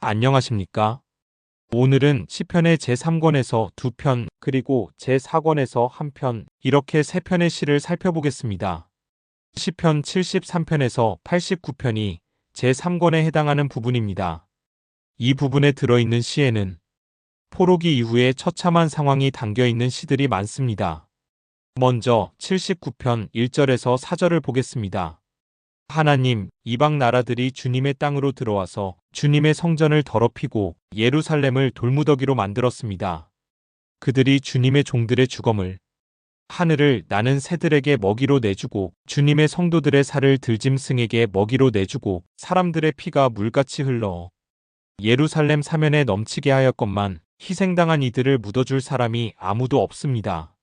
안녕하십니까? 오늘은 시편의 제3권에서 2편, 그리고 제4권에서 1편, 이렇게 3편의 시를 살펴보겠습니다. 시편 73편에서 89편이 제3권에 해당하는 부분입니다. 이 부분에 들어있는 시에는 포로기 이후의 처참한 상황이 담겨있는 시들이 많습니다. 먼저 79편 1절에서 4절을 보겠습니다. 하나님, 이방 나라들이 주님의 땅으로 들어와서 주님의 성전을 더럽히고 예루살렘을 돌무더기로 만들었습니다. 그들이 주님의 종들의 주검을 하늘을 나는 새들에게 먹이로 내주고 주님의 성도들의 살을 들짐승에게 먹이로 내주고 사람들의 피가 물같이 흘러 예루살렘 사면에 넘치게 하였건만 희생당한 이들을 묻어줄 사람이 아무도 없습니다.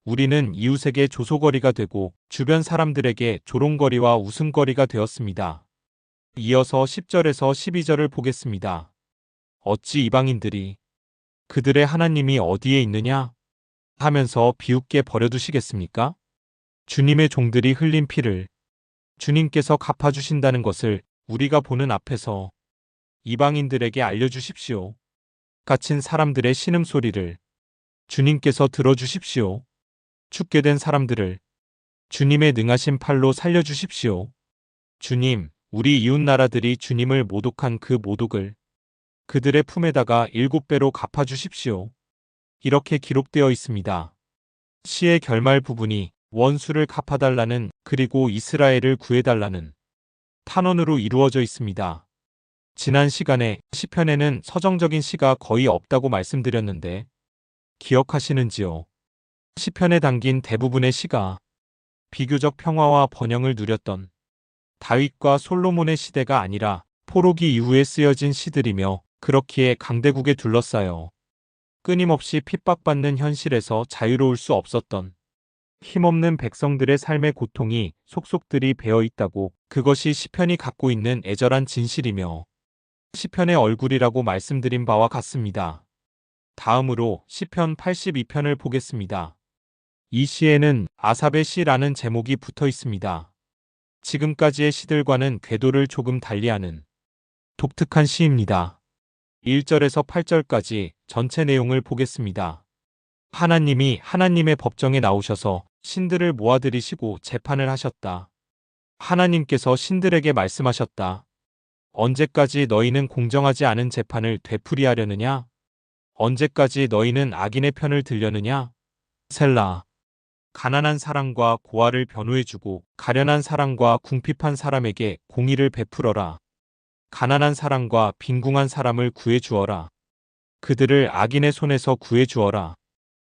우리는 이웃에게 조소거리가 되고 주변 사람들에게 조롱거리와 웃음거리가 되었습니다. 이어서 10절에서 12절을 보겠습니다. 어찌 이방인들이 그들의 하나님이 어디에 있느냐 하면서 비웃게 버려두시겠습니까? 주님의 종들이 흘린 피를 주님께서 갚아주신다는 것을 우리가 보는 앞에서 이방인들에게 알려주십시오. 갇힌 사람들의 신음소리를 주님께서 들어주십시오. 죽게 된 사람들을 주님의 능하신 팔로 살려주십시오. 주님, 우리 이웃나라들이 주님을 모독한 그 모독을 그들의 품에다가 7배로 갚아주십시오. 이렇게 기록되어 있습니다. 시의 결말 부분이 원수를 갚아달라는 그리고 이스라엘을 구해달라는 탄원으로 이루어져 있습니다. 지난 시간에 시편에는 서정적인 시가 거의 없다고 말씀드렸는데 기억하시는지요? 시편에 담긴 대부분의 시가 비교적 평화와 번영을 누렸던 다윗과 솔로몬의 시대가 아니라 포로기 이후에 쓰여진 시들이며 그렇기에 강대국에 둘러싸여 끊임없이 핍박받는 현실에서 자유로울 수 없었던 힘없는 백성들의 삶의 고통이 속속들이 배어 있다고 그것이 시편이 갖고 있는 애절한 진실이며 시편의 얼굴이라고 말씀드린 바와 같습니다. 다음으로 시편 82편을 보겠습니다. 이 시에는 아삽의 시라는 제목이 붙어 있습니다. 지금까지의 시들과는 궤도를 조금 달리하는 독특한 시입니다. 1절에서 8절까지 전체 내용을 보겠습니다. 하나님이 하나님의 법정에 나오셔서 신들을 모아들이시고 재판을 하셨다. 하나님께서 신들에게 말씀하셨다. 언제까지 너희는 공정하지 않은 재판을 되풀이하려느냐? 언제까지 너희는 악인의 편을 들려느냐? 셀라. 가난한 사람과 고아를 변호해주고 가련한 사람과 궁핍한 사람에게 공의를 베풀어라. 가난한 사람과 빈궁한 사람을 구해주어라. 그들을 악인의 손에서 구해주어라.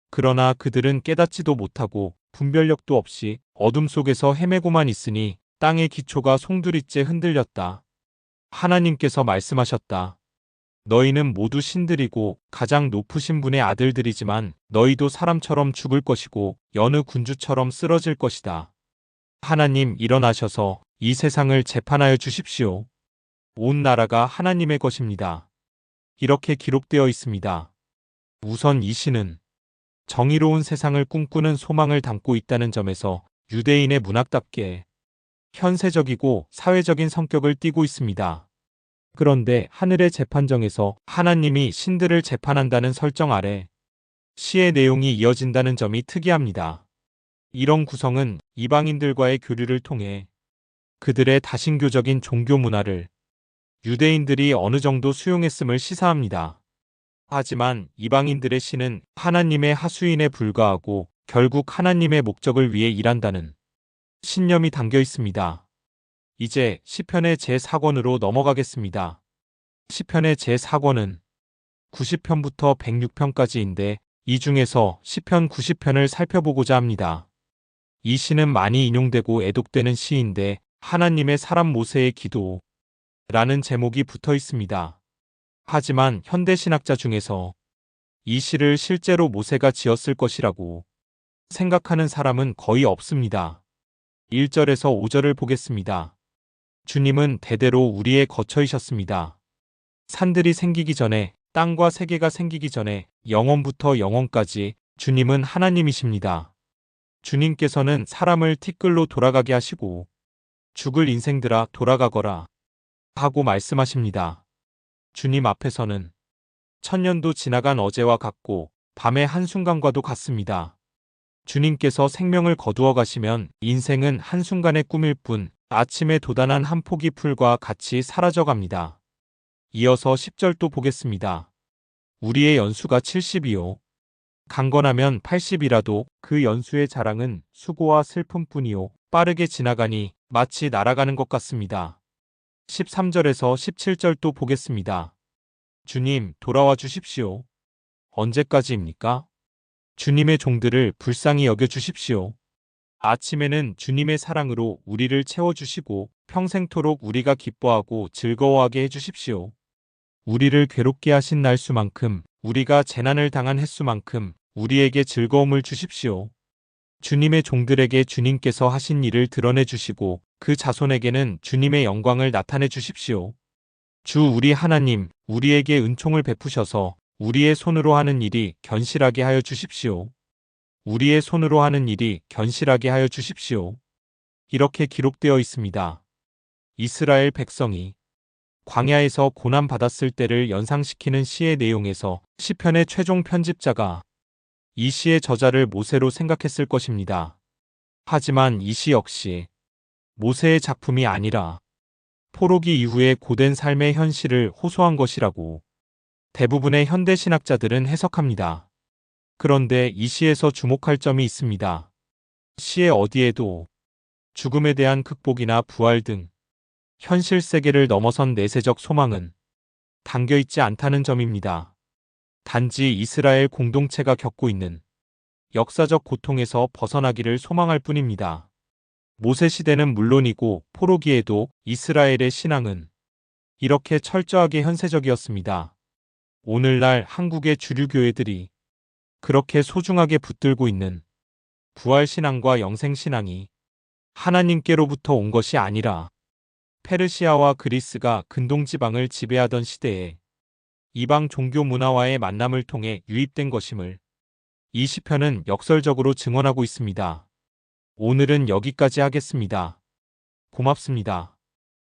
그러나 그들은 깨닫지도 못하고 분별력도 없이 어둠 속에서 헤매고만 있으니 땅의 기초가 송두리째 흔들렸다. 하나님께서 말씀하셨다. 너희는 모두 신들이고 가장 높으신 분의 아들들이지만 너희도 사람처럼 죽을 것이고 여느 군주처럼 쓰러질 것이다. 하나님 일어나셔서 이 세상을 재판하여 주십시오. 온 나라가 하나님의 것입니다. 이렇게 기록되어 있습니다. 우선 이 시는 정의로운 세상을 꿈꾸는 소망을 담고 있다는 점에서 유대인의 문학답게 현세적이고 사회적인 성격을 띠고 있습니다. 그런데 하늘의 재판정에서 하나님이 신들을 재판한다는 설정 아래 시의 내용이 이어진다는 점이 특이합니다. 이런 구성은 이방인들과의 교류를 통해 그들의 다신교적인 종교 문화를 유대인들이 어느 정도 수용했음을 시사합니다. 하지만 이방인들의 시는 하나님의 하수인에 불과하고 결국 하나님의 목적을 위해 일한다는 신념이 담겨 있습니다. 이제 시편의 제4권으로 넘어가겠습니다. 시편의 제4권은 90편부터 106편까지인데 이 중에서 시편 90편을 살펴보고자 합니다. 이 시는 많이 인용되고 애독되는 시인데 하나님의 사람 모세의 기도라는 제목이 붙어 있습니다. 하지만 현대 신학자 중에서 이 시를 실제로 모세가 지었을 것이라고 생각하는 사람은 거의 없습니다. 1절에서 5절을 보겠습니다. 주님은 대대로 우리의 거처이셨습니다. 산들이 생기기 전에 땅과 세계가 생기기 전에 영원부터 영원까지 주님은 하나님이십니다. 주님께서는 사람을 티끌로 돌아가게 하시고 죽을 인생들아 돌아가거라 하고 말씀하십니다. 주님 앞에서는 천년도 지나간 어제와 같고 밤의 한순간과도 같습니다. 주님께서 생명을 거두어 가시면 인생은 한순간의 꿈일 뿐 아침에 돋아난 한 포기 풀과 같이 사라져 갑니다. 이어서 10절도 보겠습니다. 우리의 연수가 70이요. 강건하면 80이라도 그 연수의 자랑은 수고와 슬픔뿐이요. 빠르게 지나가니 마치 날아가는 것 같습니다. 13절에서 17절도 보겠습니다. 주님, 돌아와 주십시오. 언제까지입니까? 주님의 종들을 불쌍히 여겨 주십시오. 아침에는 주님의 사랑으로 우리를 채워주시고 평생토록 우리가 기뻐하고 즐거워하게 해주십시오. 우리를 괴롭게 하신 날수만큼 우리가 재난을 당한 횟수만큼 우리에게 즐거움을 주십시오. 주님의 종들에게 주님께서 하신 일을 드러내 주시고 그 자손에게는 주님의 영광을 나타내 주십시오. 주 우리 하나님, 우리에게 은총을 베푸셔서 우리의 손으로 하는 일이 견실하게 하여 주십시오. 우리의 손으로 하는 일이 견실하게 하여 주십시오. 이렇게 기록되어 있습니다. 이스라엘 백성이 광야에서 고난받았을 때를 연상시키는 시의 내용에서 시편의 최종 편집자가 이 시의 저자를 모세로 생각했을 것입니다. 하지만 이 시 역시 모세의 작품이 아니라 포로기 이후의 고된 삶의 현실을 호소한 것이라고 대부분의 현대 신학자들은 해석합니다. 그런데 이 시에서 주목할 점이 있습니다. 시의 어디에도 죽음에 대한 극복이나 부활 등 현실 세계를 넘어선 내세적 소망은 담겨 있지 않다는 점입니다. 단지 이스라엘 공동체가 겪고 있는 역사적 고통에서 벗어나기를 소망할 뿐입니다. 모세 시대는 물론이고 포로기에도 이스라엘의 신앙은 이렇게 철저하게 현세적이었습니다. 오늘날 한국의 주류 교회들이 그렇게 소중하게 붙들고 있는 부활신앙과 영생신앙이 하나님께로부터 온 것이 아니라 페르시아와 그리스가 근동지방을 지배하던 시대에 이방 종교 문화와의 만남을 통해 유입된 것임을 이 시편은 역설적으로 증언하고 있습니다. 오늘은 여기까지 하겠습니다. 고맙습니다.